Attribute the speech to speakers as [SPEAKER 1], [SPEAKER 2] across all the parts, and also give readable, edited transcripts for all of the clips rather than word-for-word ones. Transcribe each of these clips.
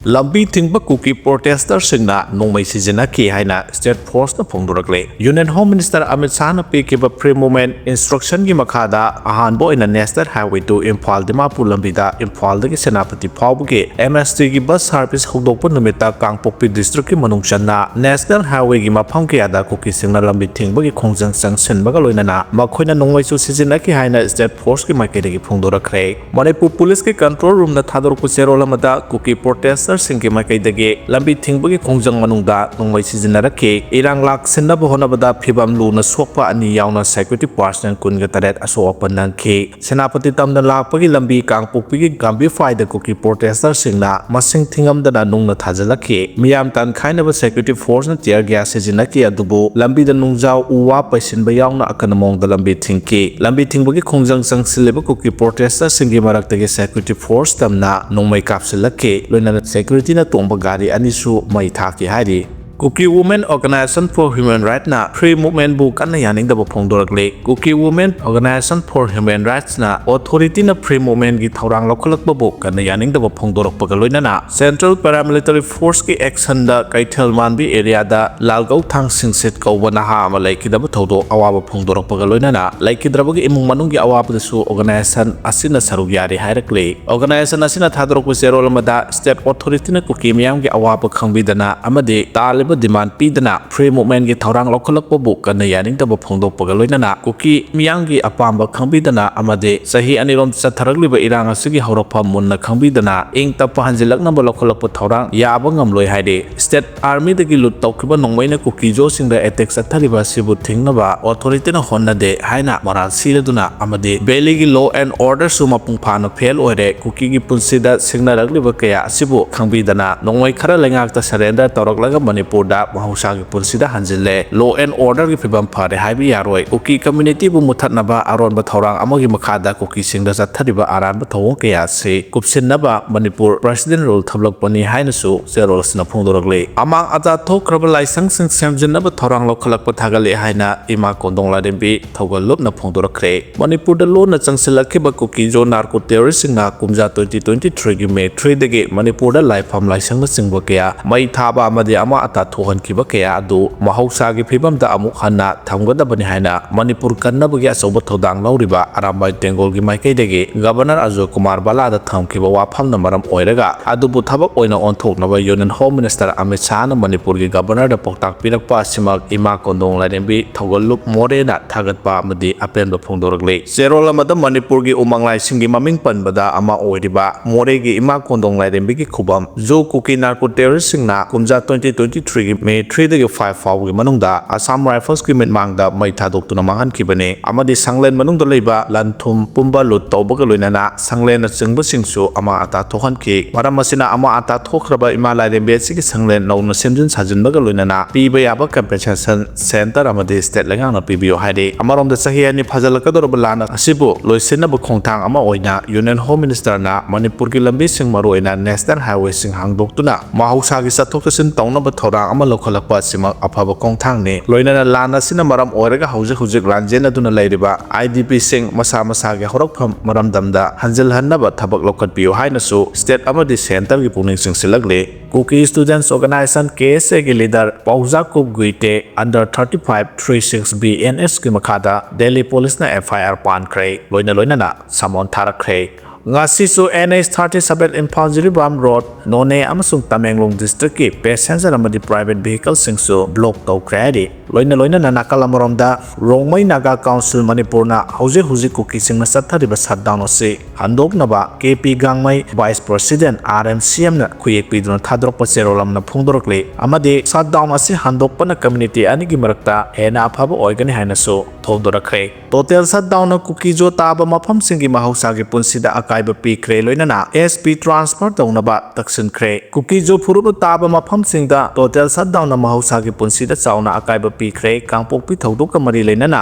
[SPEAKER 1] lambi thingba Kuki protester singna nongmai sijina ki haina state force na phongdorakle Union Home Minister Amit Shah na pikiba pre-movement instruction gi makhada ahanbo ina national highway to Imphal Dimapur lambida Imphal dagi senapati phawbuge MST gi bus service hodokpa numita Kangpokpi district ki manungchanna national highway gi mafam kiyada Kuki singna lambi thingba gi khongjang sansenbaga loinana makhoina nongmai su sijina ki haina state force ki maikaidagi phongdorakre Manipur police ki control room na thadorku serol amada Kuki protester singki maikaidagi lambi thingba gi khongjang manungda nongmai sijinarake irang lak sinna honabada phibam luna sokpa ani yaona security personnel kunga taret asopa nangki senapati tamna lakpagi lambi Kangpokpi gi gambi faida Kuki protester singna masing thingamdana nungna thajalaki miyam tan khainaba security force na tear gas sijinaki adubu lambi da nungjaw uwa paisinba yauna akanamong da lambi thingki lambi thingbagi khongjang sangsileba Kuki protester singi maraktagi security force tamna nongmai kapsilaki loina security na tongba gari anisu mai thaki hari Kuki Women Organization for Human Rights na free movement bu kanna yaning da phongdorakle Kuki Women Organization for Human Rights na authority na free movement gi thorang lokhalakba bu kanna yaning da phongdorakpa ga loinana Central Paramilitary Force ki action da Kaithal Manbi area da Lalgau thang singsit kauba na ha ma laikidaba thodo awaba phongdorakpa ga loinana laikidraba gi imung manung gi awaba da su organization asina sarug yari hairakle organization asina thadorok serol amada state authority na Kuki miyam gi awaba khangbidana amade talib demand pidana free movement gi thorang lokhalakpa bu kanna yaning da phongdokpa loinana Kuki miyang apamba khangbidana amade sahi anirom chatharagliba irang asigi hawrakpa munna khangbidana ing tappa hanjilakna lokhalakpa thorang yaba ngamloi haide state army dagi lut tawkhiba nongmaina Kuki jo singda attack chathariba sibu thingnaba authority na honnade haina moral siladuna amade beli gi law and order suma pungphana fail oire Kuki gi punsida singnaragliba kaya asibu khangbidana nongmai khara lengak ta surrender tawraklaga Manipur da mahusagi punsida hanjille law and order gi phibam phare haibi yaroi Kuki community bu muthatnaba aronba thorang amagi makhada Kuki singda chathariba aranba thawong kaya se kupsinnaba Manipur president rule thablakpani hainasu serolsna phongdorakle amang aja thokraba laisang sing semjinnaba thorang lokhalakpa thagale haina ima kondongla dembi thogalupna phongdorakre Manipur da law na changsilakiba Kuki jo narco terrorist singna kumja 2023 gi May 3 dagi Manipur da laifam laisang singba kaya mai thaba amade ama ata thohan kiba kaya adu mahausa gi phibam da amuk hanna thamgadabani haina Manipur kannabagi asoba thodang lauriba arambai tengol gi maikai degi governor Ajoy Kumar Bala da thamkiba wafamna maram oiraga adubu thabak oina onthoknaba Union Home Minister Amit Shah na Manipur gi governor da poktak pirakpa simak ima kondong laidembi thogalup more na thagatpa amadi apenba phongdorakle serol amada Manipur gi umanglai singi maming panbada ama oiriba more gi ima kondong laidembi gi khubam jo Kuki narco terrorist singna kumja 2023 May 3 dagi 5 fawgi manungda Assam Rifles ki mitmangda mai thadokuna mangan kibane amadi sanglen manungda leiba lanthum pumba lut tawbaga loinana sanglen na chingba singsu ama ata thohan ki maram asina ama ata thokraba ima laidembe sigi sanglen nauna semjin sajinbaga loinana piba yaba compensation center amadi state lengang na pibiyo haide amarom da sahi ani phajalakadorba lana asibu loisinna bu khongthang ama oina Union Home Minister na Manipur ki lambi sing maroina national highway sing hangdoktuna mahausa gi sathoktasin tawna ba thorang ama lokhalakpa sima afaba kongthang ne loinana lana sina maram oiraga hujik ranjen aduna leiriba IDP sing masa gi horakpham maram damda hanjil hannaba thabak lokat piyo haina su state amadi center gi puning sing silagle Kuki Students Organization KSA gi leader Pauza Kup Guite under 35 36 BNS gi makhada Delhi Police na FIR pankhre loinana samon tharakre ngasi su NH37 Imphal Jiribam Road None amasung Tamenglong District ki passenger amadi private vehicle singsu block tawkre loina nakalamoromda Rongmai Naga Council Manipur na hauji Kuki singna sathariba shutdown ase handoknaba KP Gangmai Vice President RMCM na khuyek piduna thadrokpa cherolam na phongdorakle amadi shutdown ase handokpana community anigi marakta hena aphaba oigani hainasu thongdorakre total shutdown na Kuki jo taba mafam singi mahausa gi punsida akaiba pikre loinana SP transfer tawnaba taksinkhre Kuki jo furubu taba mafam singda total shutdown na mahausa gi punsida chauna akaiba pikre Kangpokpi thodok mari leinana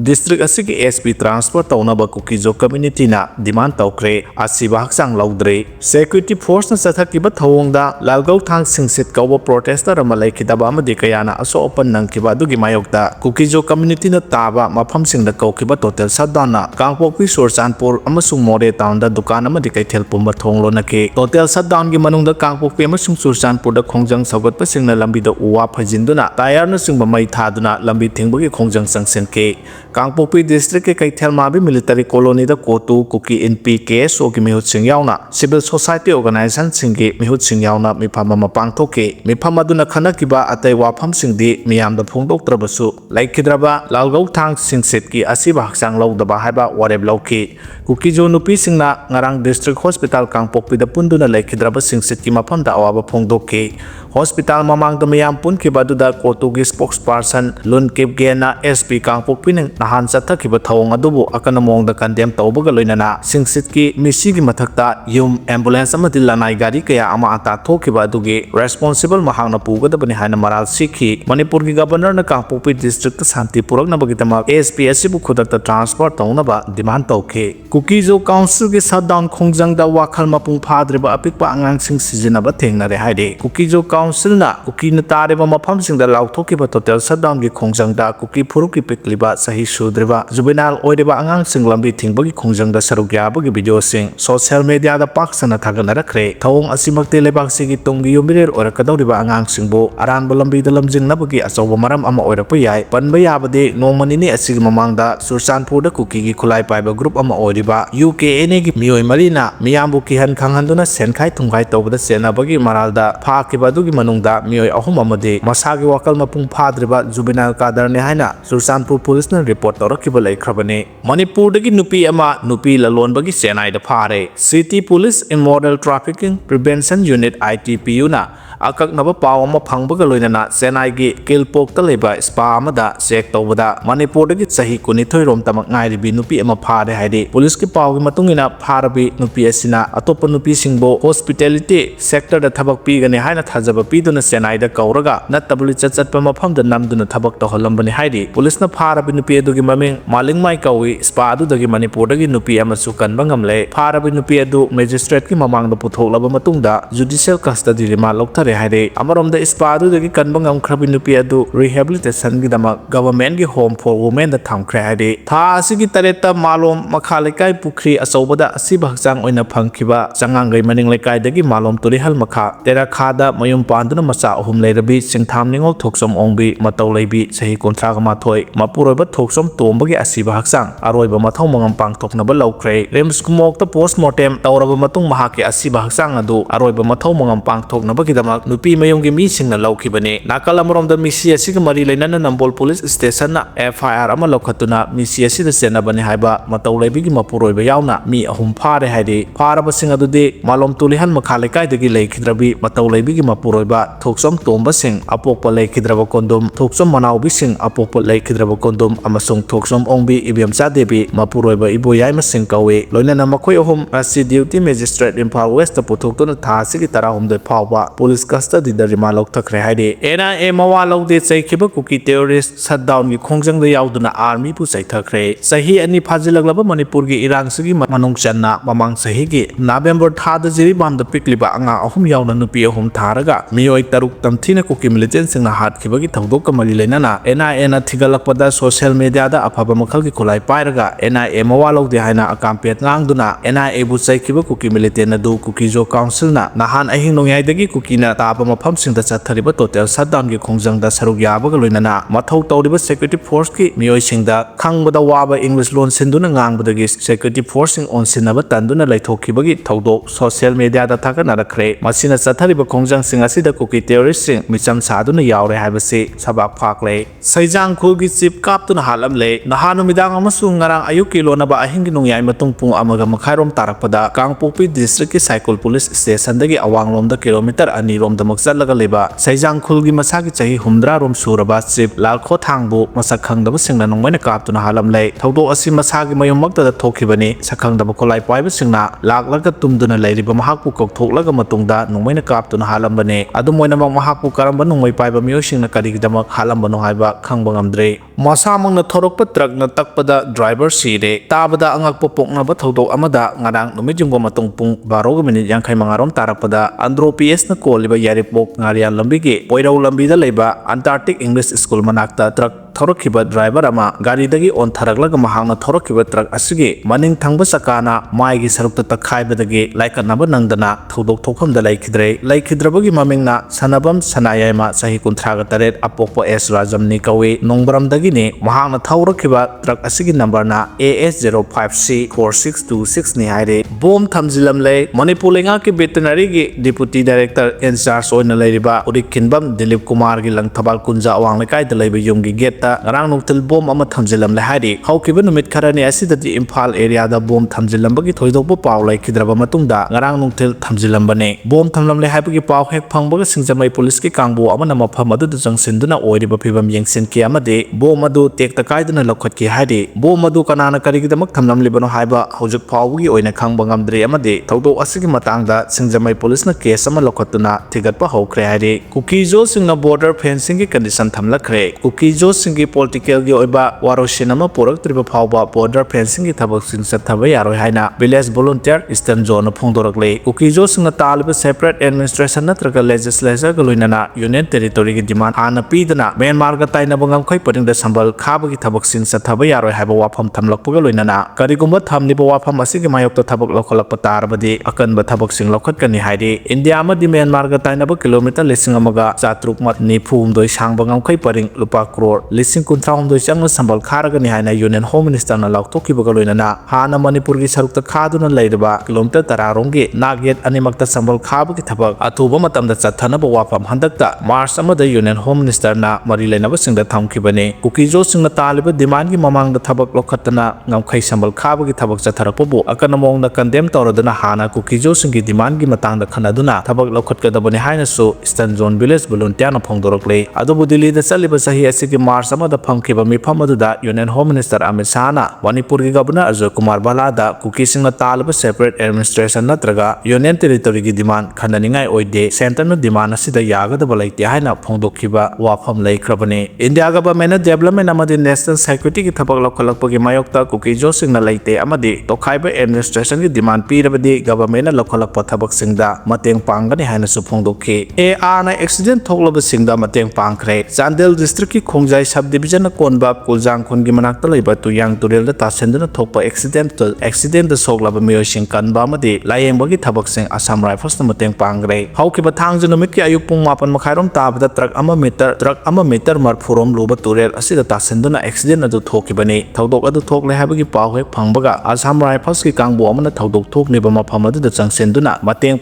[SPEAKER 1] district asigi SP transfer taunaba Kukijo community na demand taukre asiba haksang laudre security force na sathakiba thawongda lalgau thang singsit kauba protester amalai kidaba amadi kayana aso open nang kiba dugi mayokta Kukijo community na taba mafam singda kaukiba total shutdown na Kangpokpi Surchanpur amasung More town da dukan amadi kaithel pumba thonglo na ke total shutdown gi manungda Kangpokpi amasung Surchanpur da khongjang sagatpa singna lambi da uwa phajinduna tayar na singba mai thaduna lambi thingbagi khongjang sangsen ke Kangpokpi district ke kaithel mabi military colony da Kotu Kuki NPK so gi mihut sing yauna civil society organization singgi mihut sing yauna mifam ma pangthoke mifam aduna khana kiba atai wafam singdi miyam da phongdok trabasu laikhidraba lalgau thang singset ki asiba haksang laudaba haiba wareb lauki Kukijo nupi singna ngarang district hospital Kangpokpi da punduna laikhidraba singset ki mafam da awaba phongdoke hospital mamang da miyam pun kiba du da Kotu gi spokesperson Lun Kipgena SP Kangpokpi ning nahan sathakiba thawong adubu akana mong da condemn tawbaga loinana singsit ki misi gi mathakta yum ambulance amadi lanai gari kaya ama ata thokiba adugi responsible mahang na puga da bani haina maral sikhi Manipur gi governor na Kangpokpi district santi purak na bagitama SP asibu khudakta transfer tawna ba demand tawke Kukijo council gi shutdown khongjang da wakhal mapung phadriba apikpa angang sing sizinaba thengnare haide Kukijo council na Kuki na tareba mafam sing da lauthokiba total shutdown gi khongjang da Kuki phuruk ki pikliba sahi sudriba juvenile oideba angang sing lambi thingbagi khongjang da saruk yabagi video sing social media da paksana thagana rakre thawong asimakte lebak sigi tonggi yomirer orakadawriba angang singbo aranba lambi da lamjing nabagi achawa maram ama oirakpa yai panba yabade nongmanini asigi mamangda Surchanpur da Kuki gi khulai paiba group ama oiriba UKNA gi miyoi marina miyambu kihan khanghanduna senkhai thumkhai tawbada senabagi maralda phakiba dugi manungda miyoi ahum amade masagi wakal mapung phadriba juvenile kadarne haina Surchanpur police na report tawrakiba laikhrabane Manipur dagi nupi ama nupi lalonbagi senai da phare city police immoral trafficking prevention unit ITPU na akaknaba paw ama phangbaga loinana senai gi kilpok ta leba spa amada check tawbada Manipur dagi chahi kunithoi rom tamak ngairibi nupi ama phare haide police ki paw gi matungina pharabi nupi asina atopa nupi singbo hospitality sector da thabak pi gani haina thajaba piduna senai da kauraga natabuli chachatpa mafam da namduna thabak tawhalambani haide police na pharabi nupi adugi maming malingmai kawi spa adu dagi Manipur dagi nupi ama su kanba ngamle pharabi nupi adu magistrate ki mamang da puthoklaba matungda judicial custody rima lokthare haide amarom da spa adu dagi kanba ngamkhrabi nupi adu rehabilitation gi dama government gi home for women da thamkhre haide tha asigi tareta malom makhalekai pukri achobada asiba hakchang oina phangkhiba changangai maning lekai dagi malom turihal makha tera khada mayum panduna macha ahum leirabi singtham ningol thoksom ongbi matau leibi sahi kontra ma thoi mapuroiba thoksom tombagi asiba hakchang aroiba mathau mangam pangthoknaba laukre rems kumok ta postmortem tawraba matung mahake asiba hakchang adu aroiba mathau mangam pangthoknaba gidama nupi mayumgi mi singna laukibane nakal amarom da misi asiga mari leinana Nambol police station na FIR ama lokhatuna misi asida senabani haiba matau leibigi mapuroiba yauna mi ahum phare haide pharaba sing adude malom tulihan makhalekai dagi leikhidrabi matau leibigi mapuroiba thoksom tomba sing apokpa leikhidraba kondom thoksom manaubi sing apokpa leikhidraba kondom amasung thoksom ongbi ibemcha debi mapuroiba iboyai masing kawe loinana makhoi ahum asi duty magistrate Imphal West ta puthoktuna tha sigi tarahumde phawba police custody da rima lokthakre haide NIA mawa lawde chaikhiba Kuki terrorist shutdown gi khongjang da yauduna army pu chaithakre sahi ani phajilaglaba Manipur gi irang sigi manung channa mamang sahi gi November tha da jiri bam da pikliba anga ahum yauna nupi ahum tharaga miyoi taruk tamthina Kuki militant singna hat khiba gi thodok kamali leinana NIA na thigalakpada social media da afaba makhal gi khulai pairaga NIA mawa lawde haina akampet ngangduna NIA bu chaikhiba Kuki militant adu Kukijo council na nahan ahing nongyai dagi Kuki na taba mafam singda chathariba total shutdown gi khongjang da saruk yabaga loinana mathau tawriba security force ki miyoi singda khangbada waba English lon sinduna ngangbadagi security force sing on sinaba tanduna laithokibagi thodok social media da thakana rakre masina chathariba khongjang sing asida Kuki terrorist sing micham saduna yaure haibase sabak phakle saijang khul gi chip kaptuna halamle nahanu midang amasung ngarang ayuki lonaba ahingi nongyai matung pung amaga makhairom tarakpada Kangpokpi district ki cycle police station dagi awanglom da kilometer ani rom da makchatlaga leba saijang khul gi masagi chahi humdra rom suraba chip lalkho thangbu masak khangdaba singna nongmaina kaptuna halamle thodo asi masagi mayummakta da thokhibani sakhangdaba kholai paiba singna laklaga tumduna leiriba mahakpu kokthoklaga matungda nongmaina kaptuna halambane adumoina mahakpu karamba nongmai paiba miyosingna karigidama halambano haiba khangba ngamdre Masamang thorokpa truck na takpada driver sire tabada angakpo poknaba thodok amada ngarang numijungba matung pung 12:50 tarakpada Andhra PS na koliba yaripok ngarian lambigi poirau lambida leiba Antarctic English School manakta truck thorokhiba driver ama garidagi on tharaklaga mahangna thorokhiba truck asigi maning thangba sakana maigi sarukta takhaibadagi laikanaba nangdana thodok thokhamda laikhidrabagi mamingna sanabam sanayama sahi 38 apokpo S Rajamni kawi nongbramdagi ni mahangna thorokhiba truck asigi number na AS05C4626 ni haire bom thamjilamle Manipur lenga ki veterinary gi deputy director in charge oina leiriba Urikhinbam Dilip Kumar gi langthabal kunja awang lekai da leiba yumgi gate ngarang nungtil bom ama thamjilam le hari haukiba numit kharani asidati Imphal area da bom thamjilambagi thoidokba paw laikhidraba matungda ngarang nungtil thamjilambane bom thamlam le haibagi paw hek phangbaga singjamai police ki kangbu amana mafam adu jangsinduna oiriba phibam yengsin ki amade bom adu tekta kaiduna lokhat ki hari bom adu kanana karigidamak thamlam libano haiba hojik pawgi oina khangba ngamdre amade thodo asigi matangda singjamai police na case ama lokhatuna thigatpa hokre hari Kuki jo singna border fencing ki condition thamlakhre Kuki jo singi political gi oiba warosin ama porak triba phawba border fencing gi thabak sing sathaba yaroi haina village volunteer eastern zone phongdorakle Kuki jo singna talba separate administration natraga legislature ga loinana union territory gi demand hana pidana Myanmar ga taina bangam khoi padingda sambal khaba gi thabak sing sathaba yaroi haiba wafam thamlakpuga loinana karigumba thamniba wafam asigi mayokta thabak lokholakpa tarabadi akanba thabak sing lokhatkani haidi India amadi Myanmar ga taina ba kilometer lising amaga chatruk mat ni phum doi sangbang am khoi paring lupa crore lising kunthraum doi chang sambal kharaga ni haina union home minister na lauktoki ba loinana hana Manipur gi sarukta khaduna leiraba kilometer 10 rongi naget animakta sambal khaba gi thabak athuba matamda chathana ba wafam handakta March amada union home minister na mari leinaba singda thamkhibane Kuki jo singna taliba demand gi mamang da thabak lokhatana ngamkhai sambal khaba gi thabak chatharakpa bu akanamong na condemn tawraduna hana Kuki jo singi demand gi matang da khanaduna thabak lokhatkadabani haina su eastern zone village volunteer na phongdorokle adubu Delhi da chaliba sahi asigi March amada phangkhiba mifam aduda union home minister Amit Shah na Manipur gi governor Ajay Kumar Bala da Kuki singna talaba separate administration natraga union territory gi demand khandaningai oide center na demand asida yagadaba laite haina phongdokhiba wafam laikhrabane India government na development amadi national security gi thabak lokhalakpagi mayokta Kuki jo singna laite amadi tokhaiba administration gi demand pirabadi government na lokhalakpa thabak singda mateng panggani haina su phongdokhi AR na accident thoklaba singda mateng pankhre Chandel district ki khongjai subdivision na konba kuljang khon gi manakta leiba tuyang turel da tasenduna thokpa accident da soklaba miyosing kanba amadi layengba gi thabak sing Assam Rifles na mateng pangre haukiba thangju numit ki ayuk pung 9 makhairom tabada truck ama meter marphurom luba turel asida tasenduna accident adu thokibani thodok adu thokle habagi paw hek phangbaga Assam Rifles ki kangbu amana thodok thokniba mafam adu da changsenduna mateng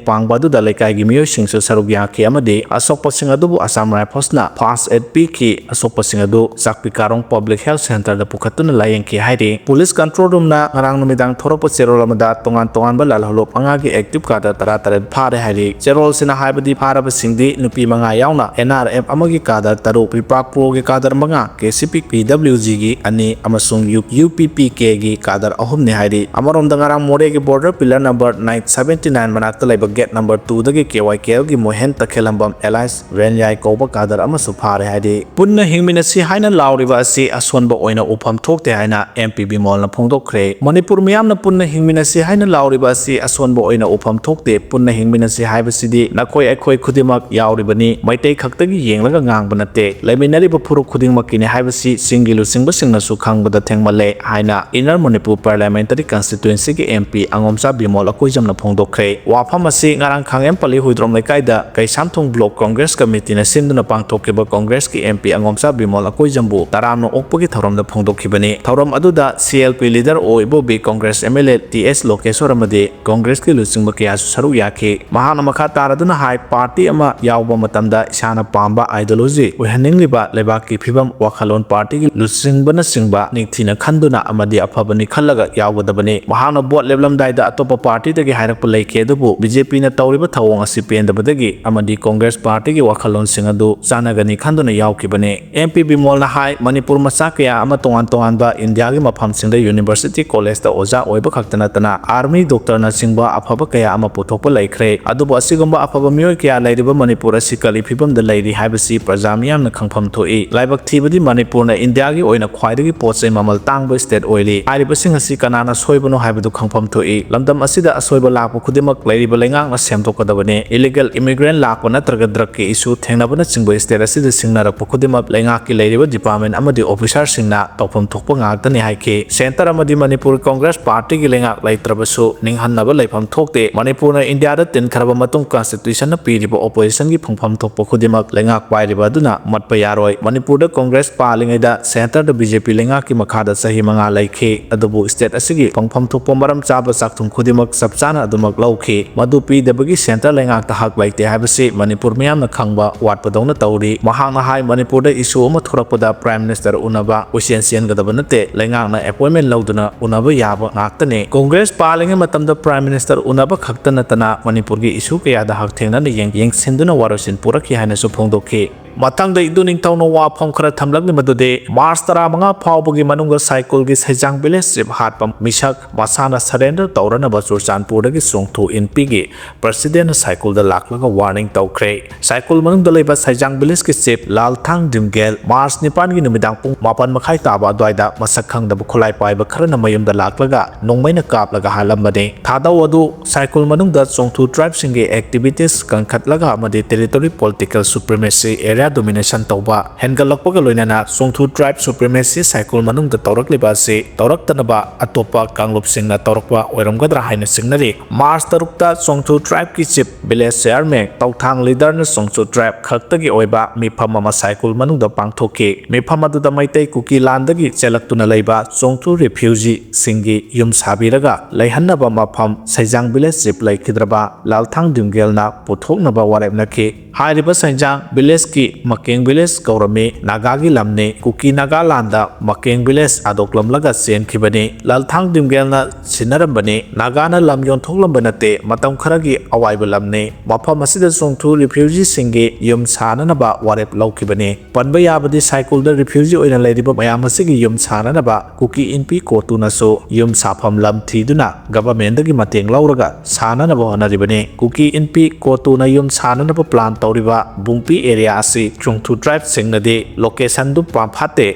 [SPEAKER 1] pangba adu da lekai gi miyosing su saruk yakhi amadi asokpa sing adu bu Assam Rifles na first aid pi ki asokpa sing adu Sakpikarong public health center da pukhatuna layeng ki haide police control room na ngarang numidang thoroppa cherol amada tongan ba lalholop angagi active ka da tara phare haide cherol sina haibadi pharaba singdi nupi manga yaona NRF amagi ka da taru pipak pro gi kadar manga KCP PWG gi ani amasung UPPK gi kadar ahum ne haide amarom da ngarang more gi border pillar number 979 manakta laiba gate number 2 dagi KYKL gi mohen takhelambam Elias Renyai koba kadar amasu phare haide punna hingminasi haina lauriba asi asonba oina upam thokte haina MPB mol na phongdokkhre Manipur miyam na punna hingminasi haina lauriba asi asonba oina upam thokte punna hingminasi haibasidi nakoi akhoi khudimak yauribani maitai khaktagi yenglaga ngangba nate laiminariba phuruk khudingmak kini haibasi singilu singba singna su khangbada thengmale haina Inner Manipur Parliamentary Constituency ki MP angomsa bimol akoijam na phongdokkhre wafam asi ngarang khangem pali huidrom lekai da Kaisamthong Block Congress Committee na sinduna pangthokkiba Congress ki MP angomsa bimol akoijambu taramno okpagi thorom da phongdokhibani thorom aduda CLP leader oibo bi Congress MLA TS Lokeshwar amadi Congress ki lusingba kya saru yakhi mahana makha taraduna hai party ama yawba matamda isana pamba ideology oihaningliba lebaki phibam wakhalon party ki lusingbana singba ningthina khanduna amadi afabani khallaga yawgadabani mahana bot leblam daida atopa party dagi hairakpa leike adubu BJP na tawriba thawong asi pendabadagi amadi Congress party ki wakhalon singadu chanagani khanduna yawkibani ꯊꯣꯛꯈꯤꯕꯅꯤ MP Bimolna hai Manipur macha kaya ama tongan ba India gi maphamsingda university college da oja oiba khaktana tana army doctor na singba afaba kaya ama puthokpa laikhre adubu asigumba afaba mioi kaya lairiba Manipur asi kali phibam da lairi haibasi praja miyam na khangpham thoi laibak thibadi Manipur na India gi oina khwaidagi pochai mamal tangba state oili ariba sing asi kanana soibano haibadu khangpham thoi lamdam asida asoiba lakpa khudimak lairiba lengang na semtokadabane illegal immigrant lakpa natraga drug ki issue thengnabana chingba state asida singnarakpa khudimak lengak ki lairiba department amadi officer singna tawpham thokpa ngakdani haike center amadi Manipur Congress Party gi lengak laitrabasu ninghanaba laifam thokte Manipur na India da tin kharaba matung constitution na piriba opposition gi phangpham thokpa khudimak lengak pairiba aduna matpa yaroi Manipur da Congress palingai da center da BJP lengak ki makhada sahi manga laikhe adubu state asigi phangpham thokpa maram chaba sakthum khudimak sabchana adumak lauke madu pidabagi center lengak ta hak laite habase Manipur miyam na khangba watpa dawna tawri mahangna hai Manipur da issue ama thorakpada Prime Minister unaba usian gadaba nate lengak na appointment lauduna unaba yaba ngaktane Congress palingai matamda Prime Minister unaba khaktana tana Manipur gi issue kaya da hak thengna na yeng sinduna warosin purakhi haina su phongdokhe matangda iduning tawno wa phongkhara thamlakni madude March 15 phawbagi manunga cycle gi saijang village sip hatpam misak masana surrender tawrana ba Churchanpur dagi songthu NP gi president cycle da laklaga warning tawkhre cycle manungda leiba saijang village gi sip lalthang dimgel March 9 gi numidang pung 9 makhai taba adwaida masak khangda khulai paiba kharana mayumda laklaga nongmaina kaplaga halambade thadaw adu cycle manungda songthu tribe singi activities kankhatlaga amadi territory political supremacy area domination tauba hengalakpaga loinana songthu tribe supremacy cycle manungda tawrakliba se tawraktanaba atopa kanglop singna tawrakpa oiramgadra haina singnari March 6 ta songthu tribe ki chief village chairman tawthang leader na songthu tribe khaktagi oiba mifam ama cycle manungda pangthoke mifam aduda maitai Kuki landagi chelaktuna leiba songthu refugee singi yum sabiraga leihannaba mafam saijang village chief laikhidraba lalthang dimgelna puthoknaba warepnake hairiba saijang village ki Makeng village kaurame Naga gi lamne Kuki Naga landa Makeng village adoklamlaga sen khibane lalthang dimgelna sinarambane Naga na lam yonthoklamba nate matam kharagi awaiba lamne mafam asida songthu refugee singi yum sananaba warep laukhibane panba yabadi cycle da refugee oina leiriba mayam asigi yum sananaba Kuki NP kotuna so yum safam lam thiduna government dagi mateng lauraga sananaba honaribane Kuki NP kotuna yum sananaba plan tawriba bungpi area asi Songthu tribe singnade location du pamphate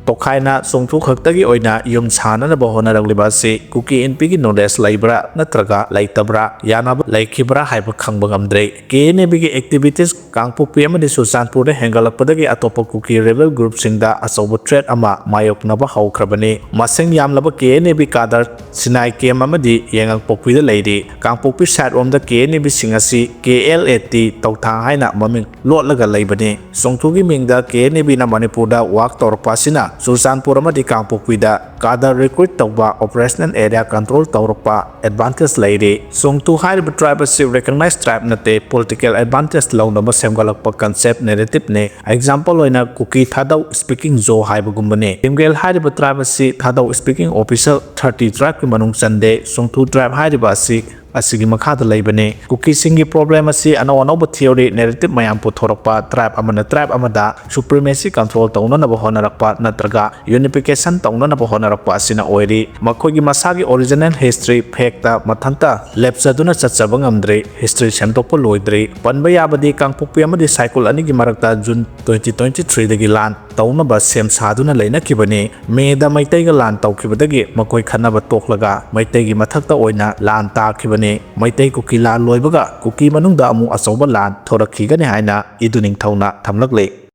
[SPEAKER 1] tokhaina songthu khaktagi oina yum chana na bahona ragliba se Kuki NP gi knowledge laibra natraga laitabra yana laikhibra haiba khangba ngamdre KNB gi activities kangpu PM de Churchanpur de hengalakpadagi atopa Kuki rebel group singda asobo threat ama mayoknaba haukrabane maseng yamlaba KNB kadar sinai kem amadi yengal pokpida leidi kangpokpi side romda KNB singasi KL80 tawthang haina maming lotlaga laibane songthu gi mingda KNB na Manipur da work torpa sina Churchanpur amadi kangpokpida kadar recruit tawba operational area control tawrpa advantage leidi songthu hairiba tribe si recognized tribe nate political advantage lawnaba semgalakpa concept narrative ne example oina Kuki thadaw speaking zo haibagumbane timgel hairiba tribe si thadaw speaking official 30 tribe ki manung chande songthu tribe hairiba si asigi makhada laibane Kuki singi problem asi anoba theory narrative mayam puthorokpa tribe amada supremacy control tawna na honarakpa natraga unification tawna na honarakpa asina oiri makhogi masagi original history facta mathanta lepsaduna chachaba ngamdre history semtokpa loidre panba yabadi kangpokpi amadi cycle ani gi marakta June 2023 dagi lan tawna ba sem saduna leina kibane me da maitai ga lan tawkibadagi makoi khanaba toklaga maitai gi mathakta oina lan ta kibane Maitai Kuki lan loibaga Kuki manungda amu asoba lan thorakhigane haina iduning thauna thamlakle